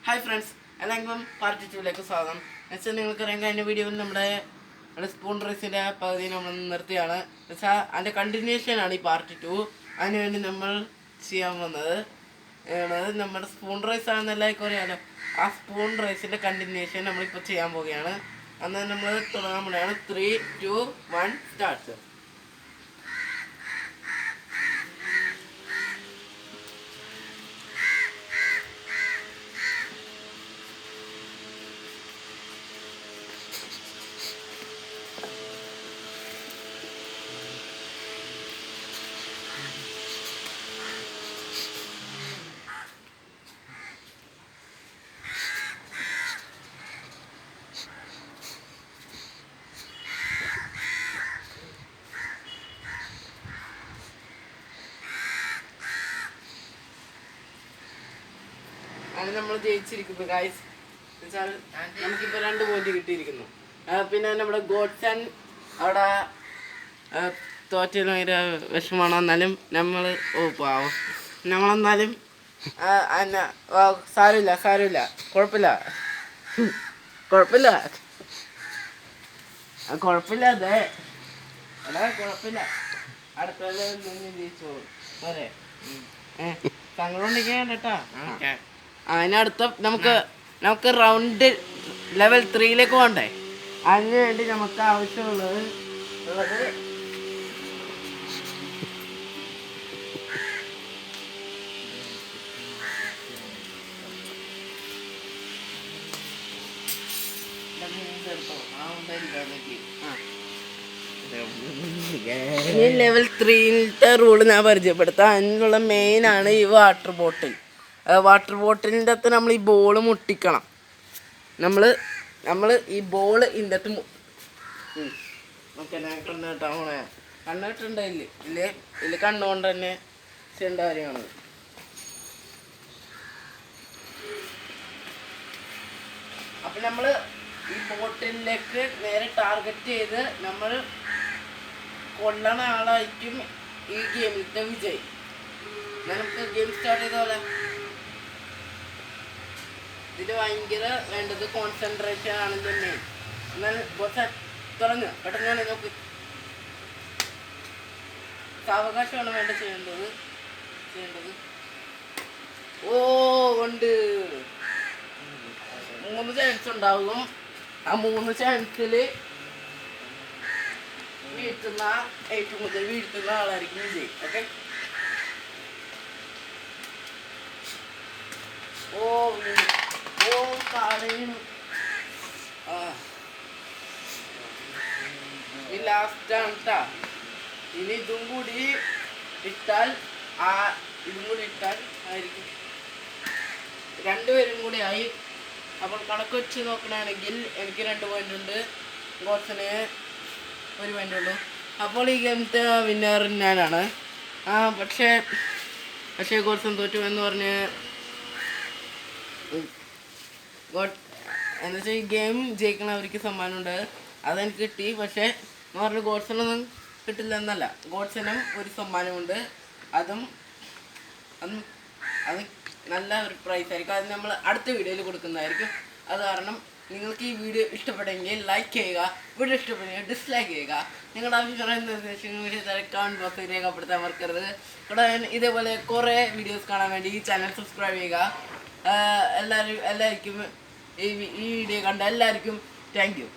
Hi friends, എല്ലാവർക്കും part 2ലേക്ക് സ്വാഗതം. എന്നുവെച്ചാൽ നിങ്ങൾക്കറിയാം, കഴിഞ്ഞ വീഡിയോയിൽ നമ്മുടെ സ്പൂൺ റേസിൻ്റെ പകുതി നമ്മൾ നിർത്തിയാണ്. എന്നുവെച്ചാൽ അതിൻ്റെ കണ്ടിന്യൂഷനാണ് ഈ പാർട്ട് 2. അതിനുവേണ്ടി നമ്മൾ ചെയ്യാൻ വന്നത് നമ്മുടെ സ്പൂൺ റേസ് ആണെന്ന് എല്ലാവർക്കും അറിയാമല്ലോ. ആ സ്പൂൺ റേസിൻ്റെ കണ്ടിന്യൂഷൻ നമ്മളിപ്പോൾ ചെയ്യാൻ പോവുകയാണ്. അന്ന് നമ്മൾ തുടങ്ങാൻ പോവുകയാണ്. 3, 2, 1 സ്റ്റാർട്ട്. അങ്ങനെ നമ്മൾ ജയിച്ചിരിക്കുന്നു ഗൈസ്. എന്നുവെച്ചാൽ നമുക്കിപ്പോൾ 2 പോയിന്റ് കിട്ടിയിരിക്കുന്നു. പിന്നെ നമ്മുടെ ഗോഡ്സൺ അവിടെ തോറ്റയിൽ ഭയങ്കര വിഷമമാണ്. എന്നാലും നമ്മൾ പാവം നമ്മളെന്നാലും സാരമില്ല കുഴപ്പമില്ല അതെ എടാ കുഴപ്പമില്ല. അടുത്തത് ജയിച്ചോളൂ പോരെ. തങ്ങളുണ്ടെങ്കിൽ കേട്ടാ. അതിനടുത്ത നമുക്ക് റൗണ്ട് ലെവൽ 3ലേക്ക് പോകണ്ടേ. അതിന് വേണ്ടി നമുക്ക് ആവശ്യമുള്ളത് ഈ ലെവൽ 3ത്തെ റൂള് ഞാൻ പരിചയപ്പെടുത്താം. അതിനുള്ള മെയിനാണ് ഈ വാട്ടർ ബോട്ടിൽ. വാട്ടർ ബോട്ടിലിൻ്റെ അകത്ത് നമ്മൾ ഈ ബോൾ മുട്ടിക്കണം. നമ്മൾ ഈ ബോൾ ഇതിൻ്റെ അകത്ത് കണ്ണിട്ടുണ്ടായില്ല കണ്ണുകൊണ്ട് തന്നെ ചെയ്യേണ്ട കാര്യമാണ്. അപ്പം നമ്മൾ ഈ ബോട്ടിലേക്ക് നേരെ ടാർഗറ്റ് ചെയ്ത് നമ്മൾ കൊല്ലണ ആളായിരിക്കും ഈ ഗെയിമിലത്തെ വിജയ്. നമുക്ക് ഗെയിം സ്റ്റാർട്ട് ചെയ്ത പോലെ ഇതിൽ ഭയങ്കര വേണ്ടത് കോൺസെൻട്രേഷൻ ആണ് തന്നെ. എന്നാൽ തുടങ്ങുക പെട്ടെന്ന് നോക്ക്. സാവകാശമാണ് ചെയ്യേണ്ടത്. ഉണ്ട് 3 ചാൻസ് ഉണ്ടാകും. ആ 3 ചാൻസിൽ ഏറ്റവും കൂടുതൽ വീഴ്ത്തുന്ന ആളായിരിക്കും വിജയ്. ഓക്കെ. ഈ ലാസ്റ്റാണ് കേട്ടാ. ഇനി ഇതും കൂടി ഇട്ടാൽ ആയിരിക്കും 2 പേരും കൂടി ആയി. അപ്പോൾ കണക്ക് വെച്ച് നോക്കണമെങ്കിൽ എനിക്ക് 2 പോയിന്റ് ഉണ്ട്, ഗോഡ്സന് 1 പോയിന്റ് ഉള്ളൂ. അപ്പോൾ ഈ ഗെയിമത്തെ വിന്നർ ഞാനാണ്. പക്ഷേ ഗോഡ്സൺ തോറ്റു എന്ന് പറഞ്ഞ് എന്നുവെച്ചാൽ ഈ ഗെയിം ജയിക്കണവർക്ക് സമ്മാനമുണ്ട്. അതെനിക്ക് കിട്ടി. പക്ഷേ എന്ന് പറഞ്ഞ് ഗോഡ്സണൊന്നും കിട്ടില്ല എന്നല്ല, ഗോഡ്സനും ഒരു സമ്മാനമുണ്ട്. അത് നല്ല ഒരു പ്രൈസ് ആയിരിക്കും. അത് നമ്മൾ അടുത്ത വീഡിയോയിൽ കൊടുക്കുന്നതായിരിക്കും. അത് കാരണം നിങ്ങൾക്ക് ഈ വീഡിയോ ഇഷ്ടപ്പെട്ടെങ്കിൽ ലൈക്ക് ചെയ്യുക, വീഡിയോ ഇഷ്ടപ്പെട്ടെങ്കിൽ ഡിസ്ലൈക്ക് ചെയ്യുക. നിങ്ങളുടെ അഭിപ്രായ നിർദ്ദേശങ്ങൾ കമൻറ്റ് ബോക്സിൽ രേഖപ്പെടുത്താൻ മറക്കരുത്. ഇവിടെ ഇതേപോലെ കുറേ വീഡിയോസ് കാണാൻ വേണ്ടി ഈ ചാനൽ സബ്സ്ക്രൈബ് ചെയ്യുക. എല്ലാവർക്കും ഈ വീഡിയോ കണ്ട എല്ലാവർക്കും താങ്ക് യു.